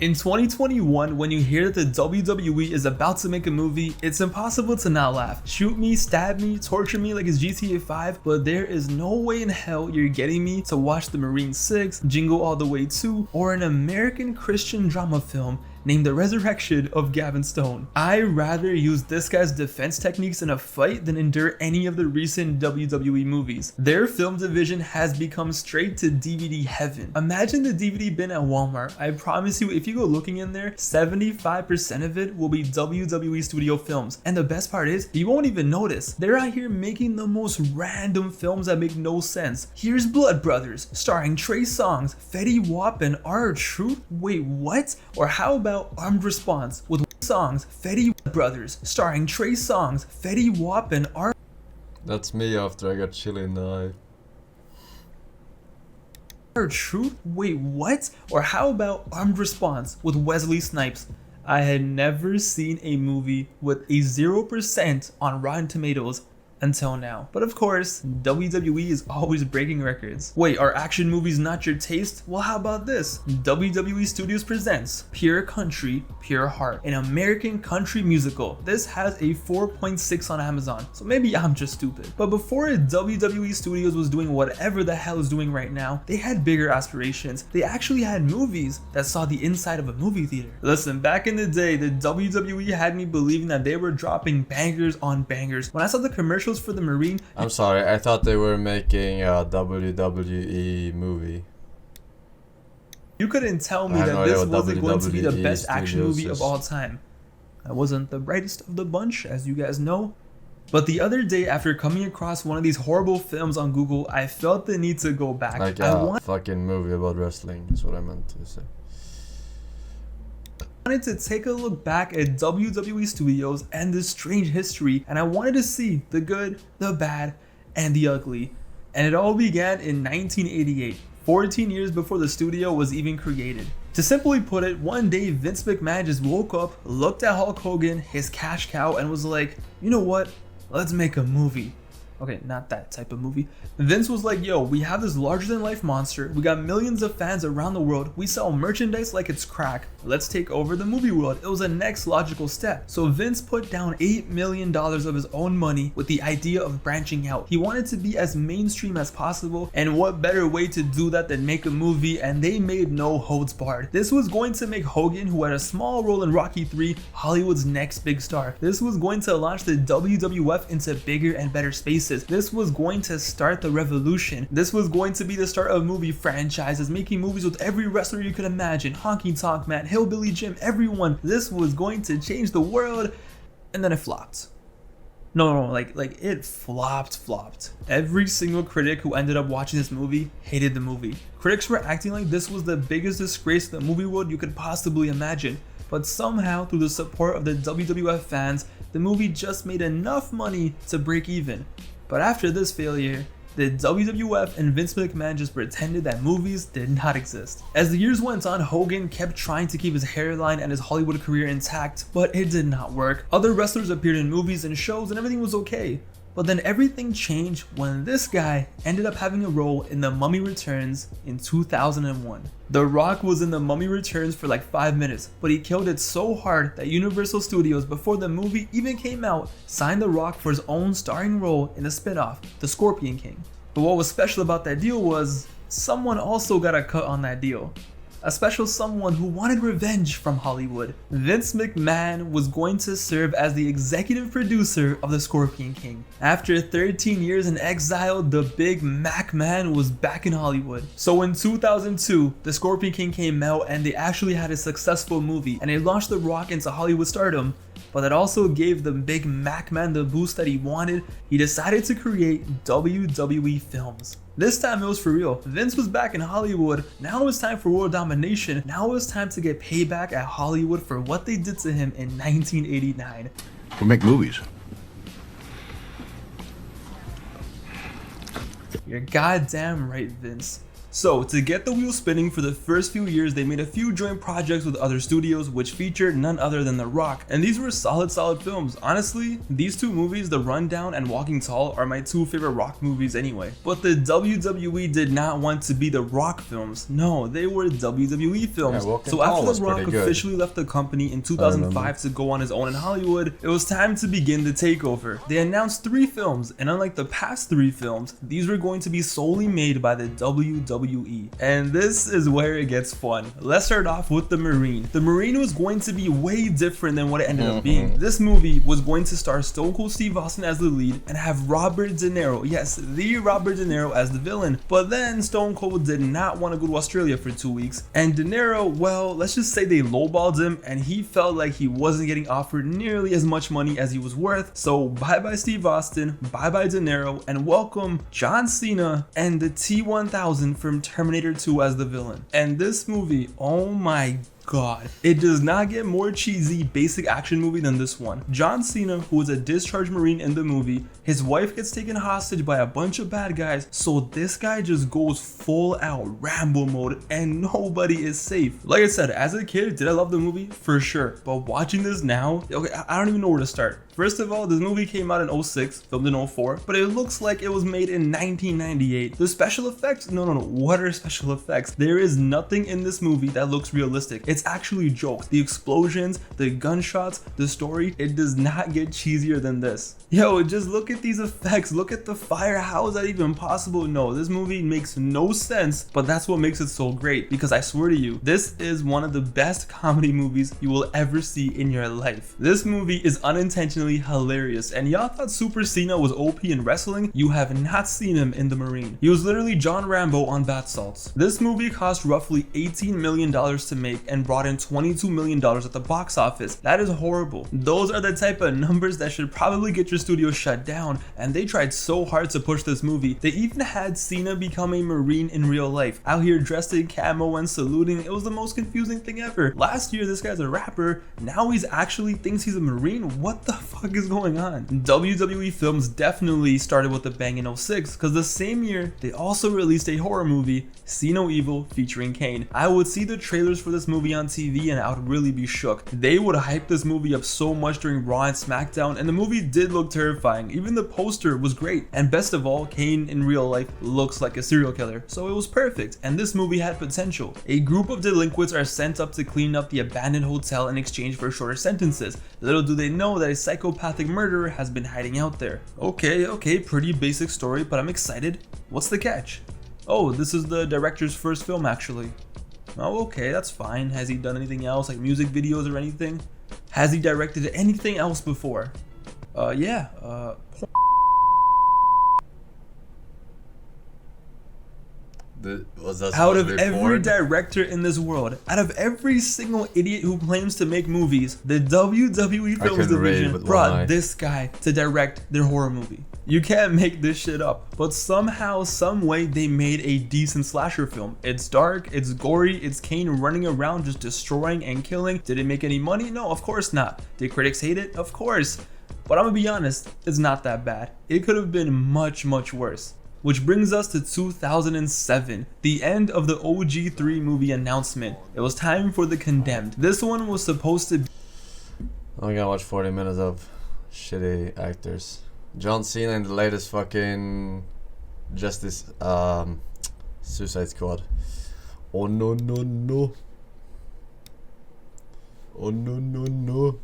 In 2021, when you hear that the WWE is about to make a movie, it's impossible to not laugh. Shoot me, stab me, torture me like it's GTA 5, but there is no way in hell you're getting me to watch the Marine 6, Jingle All the Way 2, or an American Christian drama film named The Resurrection of Gavin Stone. I'd rather use this guy's defense techniques in a fight than endure any of the recent WWE movies. Their film division has become straight to DVD heaven. Imagine the DVD bin at Walmart. I promise you, if you go looking in there, 75% of it will be WWE studio films. And the best part is, you won't even notice. They're out here making the most random films that make no sense. Here's Blood Brothers, starring Trey Songz, Fetty Wap, and R-Truth. Wait, what? Or how about Armed Response with songs Fetty Brothers, starring Trey Songz, Fetty Wap, and R. That's me after I got chili in the eye. Truth? Wait, what? Or how about Armed Response with Wesley Snipes? I had never seen a movie with a 0% on Rotten Tomatoes until now. But of course, WWE is always breaking records. Wait, are action movies not your taste? Well, how about this? WWE Studios presents Pure Country, Pure Heart, an American country musical. This has a 4.6 on Amazon, so maybe I'm just stupid. But before WWE Studios was doing whatever the hell is doing right now, they had bigger aspirations. They actually had movies that saw the inside of a movie theater. Listen, back in the day, the WWE had me believing that they were dropping bangers on bangers. When I saw the commercials for the Marine, I'm sorry, I thought they were making a WWE movie. You couldn't tell me that this wasn't going to be the best action movie of all time. I wasn't the brightest of the bunch, as you guys know. But the other day, after coming across one of these horrible films on Google, I felt the need to go back. Like a fucking movie about wrestling, is what I meant to say. I wanted to take a look back at WWE Studios and this strange history, and I wanted to see the good, the bad, and the ugly. And it all began in 1988, 14 years before the studio was even created. To simply put it, one day Vince McMahon just woke up, looked at Hulk Hogan, his cash cow, and was like, you know what, let's make a movie. Okay, not that type of movie. Vince was like, yo, we have this larger than life monster. We got millions of fans around the world. We sell merchandise like it's crack. Let's take over the movie world. It was a next logical step. So Vince put down $8 million of his own money with the idea of branching out. He wanted to be as mainstream as possible. And what better way to do that than make a movie? And they made no holds barred. This was going to make Hogan, who had a small role in Rocky 3, Hollywood's next big star. This was going to launch the WWF into bigger and better spaces. This was going to start the revolution. This was going to be the start of movie franchises, making movies with every wrestler you could imagine, Honky Tonk Man, Hillbilly Jim, everyone. This was going to change the world, and then it flopped. No, like it flopped. Every single critic who ended up watching this movie hated the movie. Critics were acting like this was the biggest disgrace to the movie world you could possibly imagine. But somehow, through the support of the WWF fans, the movie just made enough money to break even. But after this failure, the WWF and Vince McMahon just pretended that movies did not exist. As the years went on, Hogan kept trying to keep his hairline and his Hollywood career intact, but it did not work. Other wrestlers appeared in movies and shows and everything was okay. But then everything changed when this guy ended up having a role in The Mummy Returns in 2001. The Rock was in The Mummy Returns for like 5 minutes, but he killed it so hard that Universal Studios, before the movie even came out, signed The Rock for his own starring role in the spin-off, The Scorpion King. But what was special about that deal was someone also got a cut on that deal. A special someone who wanted revenge from Hollywood. Vince McMahon was going to serve as the executive producer of The Scorpion King. After 13 years in exile, the big Mac Man was back in Hollywood. So in 2002, The Scorpion King came out and they actually had a successful movie and it launched The Rock into Hollywood stardom. But that also gave the big Mac Man the boost that he wanted. He decided to create WWE Films. This time it was for real. Vince was back in Hollywood. Now it was time for world domination. Now it was time to get payback at Hollywood for what they did to him in 1989. We'll make movies. You're goddamn right, Vince. So, to get the wheel spinning for the first few years, they made a few joint projects with other studios, which featured none other than The Rock. And these were solid films. Honestly, these two movies, The Rundown and Walking Tall, are my two favorite Rock movies anyway. But the WWE did not want to be the Rock films. No, they were WWE films. Yeah, so after The Rock officially left the company in 2005 to go on his own in Hollywood, it was time to begin the takeover. They announced 3 films, and unlike the past 3 films, these were going to be solely made by the WWE. And this is where it gets fun. Let's start off with The Marine. The Marine was going to be way different than what it ended up being. This movie was going to star Stone Cold Steve Austin as the lead and have Robert De Niro, yes, the Robert De Niro as the villain. But then Stone Cold did not want to go to Australia for 2 weeks, and De Niro, well, let's just say they lowballed him and he felt like he wasn't getting offered nearly as much money as he was worth. So bye bye Steve Austin, bye bye De Niro, and welcome John Cena and the T-1000 from Terminator 2 as the villain. And this movie, oh my God, it does not get more cheesy basic action movie than this one. John Cena, who is a discharged Marine in the movie, his wife gets taken hostage by a bunch of bad guys, so this guy just goes full out Rambo mode and nobody is safe. Like I said, as a kid, did I love the movie? For sure. But watching this now, okay, I don't even know where to start. First of all, this movie came out in 06, filmed in 04, but it looks like it was made in 1998. The special effects? No. What are special effects? There is nothing in this movie that looks realistic. It's actually jokes. The explosions, the gunshots, the story, it does not get cheesier than this. Yo, just look at these effects. Look at the fire. How is that even possible? No, this movie makes no sense, but that's what makes it so great, because I swear to you, this is one of the best comedy movies you will ever see in your life. This movie is unintentionally hilarious, and y'all thought Super Cena was OP in wrestling? You have not seen him in The Marine. He was literally John Rambo on bath salts. This movie cost roughly $18 million to make and brought in $22 million at the box office. That is horrible. Those are the type of numbers that should probably get your studio shut down, and they tried so hard to push this movie. They even had Cena become a Marine in real life, out here dressed in camo and saluting. It was the most confusing thing ever. Last year this guy's a rapper, now he's actually thinks he's a Marine. What the fuck is going on? WWE films definitely started with a bang in 06, because the same year they also released a horror movie, See No Evil, featuring Kane. I would see the trailers for this movie on TV and I would really be shook. They would hype this movie up so much during Raw and SmackDown, and the movie did look terrifying. Even the poster was great, and best of all, Kane in real life looks like a serial killer, so it was perfect. And this movie had potential. A group of delinquents are sent up to clean up the abandoned hotel in exchange for shorter sentences. Little do they know that a psychopathic murderer has been hiding out there. Okay, pretty basic story, but I'm excited. What's the catch? Oh, this is the director's first film actually. Oh, okay, that's fine. Has he done anything else, like music videos or anything? Has he directed anything else before? Yeah, out of every director in this world, out of every single idiot who claims to make movies, the WWE Films Division brought this guy to direct their horror movie. You can't make this shit up. But somehow, some way, they made a decent slasher film. It's dark, it's gory, it's Kane running around just destroying and killing. Did it make any money? No, of course not. Did critics hate it? Of course. But I'm gonna be honest, it's not that bad. It could have been much worse. Which brings us to 2007, the end of the OG3 movie announcement. It was time for The Condemned. This one was supposed to be... I'm gonna watch 40 minutes of shitty actors. John Cena in the latest fucking Suicide Squad. Oh no. Oh no.